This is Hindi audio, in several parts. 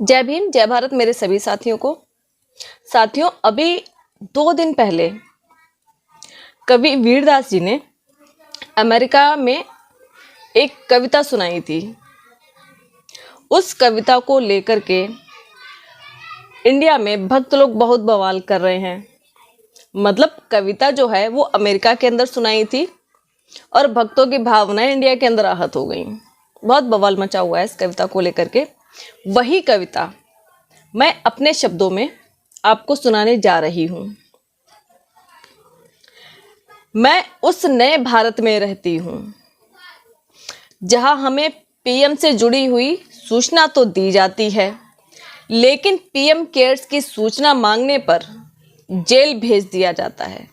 जय भीम, जय भारत मेरे सभी साथियों को। साथियों, अभी 2 दिन पहले कवि वीरदास जी ने अमेरिका में एक कविता सुनाई थी। उस कविता को लेकर के इंडिया में भक्त लोग बहुत बवाल कर रहे हैं। मतलब कविता जो है वो अमेरिका के अंदर सुनाई थी और भक्तों की भावनाएं इंडिया के अंदर आहत हो गई। बहुत बवाल मचा हुआ है इस कविता को लेकर के। वही कविता मैं अपने शब्दों में आपको सुनाने जा रही हूं। मैं उस नए भारत में रहती हूं जहां हमें पीएम से जुड़ी हुई सूचना तो दी जाती है, लेकिन पीएम केयर्स की सूचना मांगने पर जेल भेज दिया जाता है।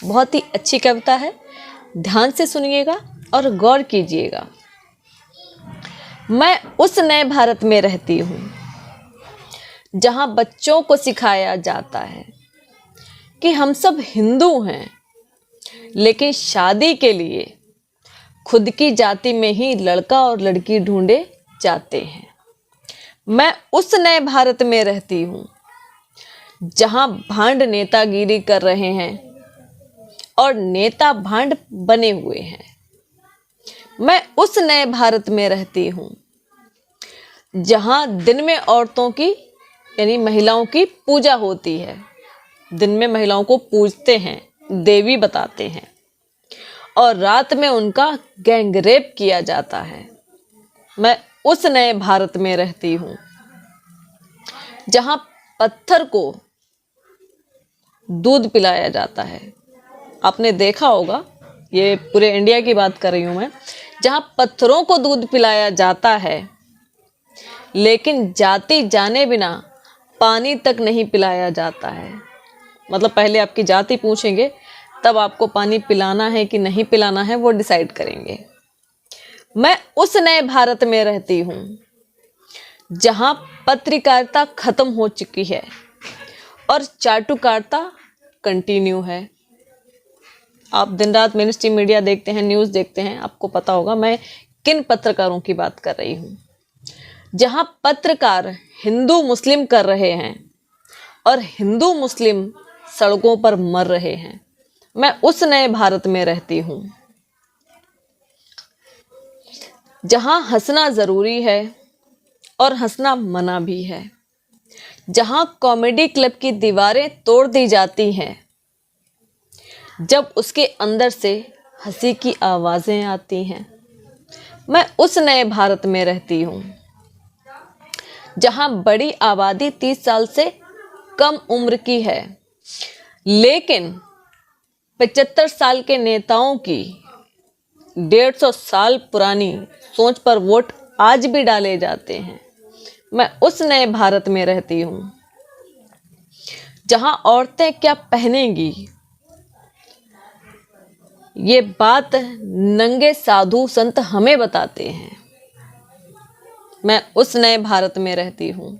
बहुत ही अच्छी कविता है, ध्यान से सुनिएगा और गौर कीजिएगा। मैं उस नए भारत में रहती हूँ जहाँ बच्चों को सिखाया जाता है कि हम सब हिंदू हैं, लेकिन शादी के लिए खुद की जाति में ही लड़का और लड़की ढूंढे जाते हैं। मैं उस नए भारत में रहती हूँ जहाँ भांड नेतागिरी कर रहे हैं और नेता भांड बने हुए हैं। मैं उस नए भारत में रहती हूँ जहाँ दिन में औरतों की यानी महिलाओं की पूजा होती है। दिन में महिलाओं को पूजते हैं, देवी बताते हैं, और रात में उनका गैंगरेप किया जाता है। मैं उस नए भारत में रहती हूँ जहाँ पत्थर को दूध पिलाया जाता है। आपने देखा होगा, ये पूरे इंडिया की बात कर रही हूँ मैं, जहाँ पत्थरों को दूध पिलाया जाता है, लेकिन जाति जाने बिना पानी तक नहीं पिलाया जाता है। मतलब पहले आपकी जाति पूछेंगे, तब आपको पानी पिलाना है कि नहीं पिलाना है वो डिसाइड करेंगे। मैं उस नए भारत में रहती हूँ जहाँ पत्रकारिता खत्म हो चुकी है और चाटुकारिता कंटिन्यू है। आप दिन रात मेन स्ट्रीम मीडिया देखते हैं, न्यूज़ देखते हैं, आपको पता होगा मैं किन पत्रकारों की बात कर रही हूँ। जहाँ पत्रकार हिंदू मुस्लिम कर रहे हैं और हिंदू मुस्लिम सड़कों पर मर रहे हैं। मैं उस नए भारत में रहती हूँ जहाँ हंसना ज़रूरी है और हंसना मना भी है। जहाँ कॉमेडी क्लब की दीवारें तोड़ दी जाती हैं जब उसके अंदर से हंसी की आवाज़ें आती हैं। मैं उस नए भारत में रहती हूँ जहाँ बड़ी आबादी 30 साल से कम उम्र की है, लेकिन 75 साल के नेताओं की 150 साल पुरानी सोच पर वोट आज भी डाले जाते हैं। मैं उस नए भारत में रहती हूँ जहाँ औरतें क्या पहनेंगी ये बात नंगे साधु संत हमें बताते हैं। मैं उस नए भारत में रहती हूँ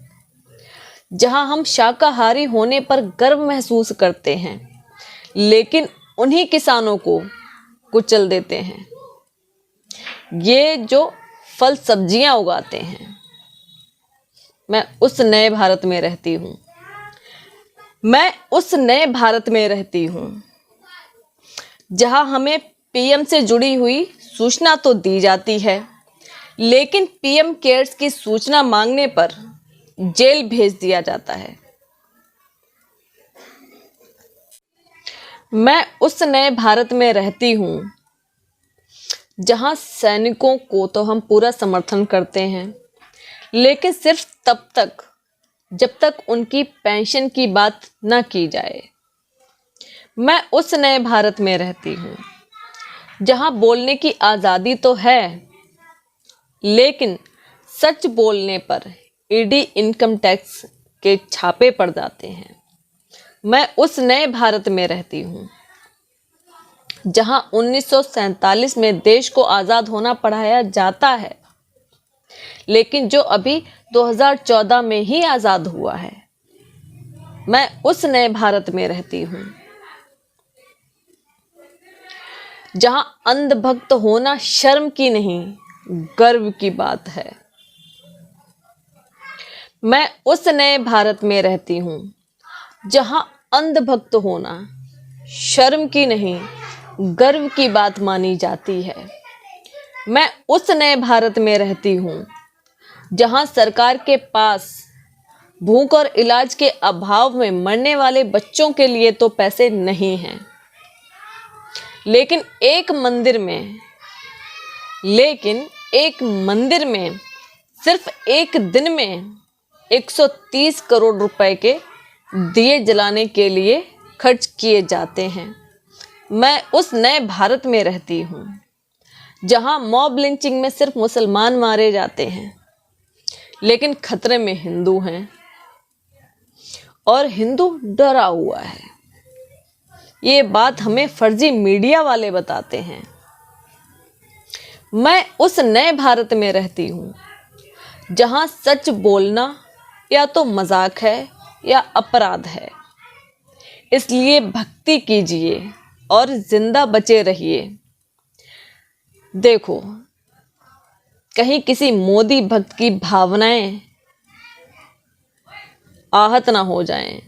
जहाँ हम शाकाहारी होने पर गर्व महसूस करते हैं, लेकिन उन्हीं किसानों को कुचल देते हैं, ये जो फल सब्जियां उगाते हैं। मैं उस नए भारत में रहती हूँ। मैं उस नए भारत में रहती हूँ जहाँ हमें पीएम से जुड़ी हुई सूचना तो दी जाती है, लेकिन पीएम केयर्स की सूचना मांगने पर जेल भेज दिया जाता है। मैं उस नए भारत में रहती हूँ जहाँ सैनिकों को तो हम पूरा समर्थन करते हैं, लेकिन सिर्फ तब तक जब तक उनकी पेंशन की बात न की जाए। मैं उस नए भारत में रहती हूँ जहाँ बोलने की आज़ादी तो है, लेकिन सच बोलने पर ईडी इनकम टैक्स के छापे पड़ जाते हैं। मैं उस नए भारत में रहती हूँ जहाँ 1947 में देश को आज़ाद होना पढ़ाया जाता है, लेकिन जो अभी 2014 में ही आज़ाद हुआ है। मैं उस नए भारत में रहती हूँ जहाँ अंधभक्त होना शर्म की नहीं गर्व की बात है। मैं उस नए भारत में रहती हूँ जहाँ अंधभक्त होना शर्म की नहीं गर्व की बात मानी जाती है। मैं उस नए भारत में रहती हूँ जहाँ सरकार के पास भूख और इलाज के अभाव में मरने वाले बच्चों के लिए तो पैसे नहीं हैं, लेकिन एक मंदिर में सिर्फ एक दिन में 130 करोड़ रुपए के दिए जलाने के लिए खर्च किए जाते हैं। मैं उस नए भारत में रहती हूँ जहाँ मॉब लिंचिंग में सिर्फ मुसलमान मारे जाते हैं, लेकिन खतरे में हिंदू हैं और हिंदू डरा हुआ है। ये बात हमें फर्जी मीडिया वाले बताते हैं। मैं उस नए भारत में रहती हूँ जहाँ सच बोलना या तो मजाक है या अपराध है। इसलिए भक्ति कीजिए और जिंदा बचे रहिए। देखो, कहीं किसी मोदी भक्त की भावनाएं आहत ना हो जाएं।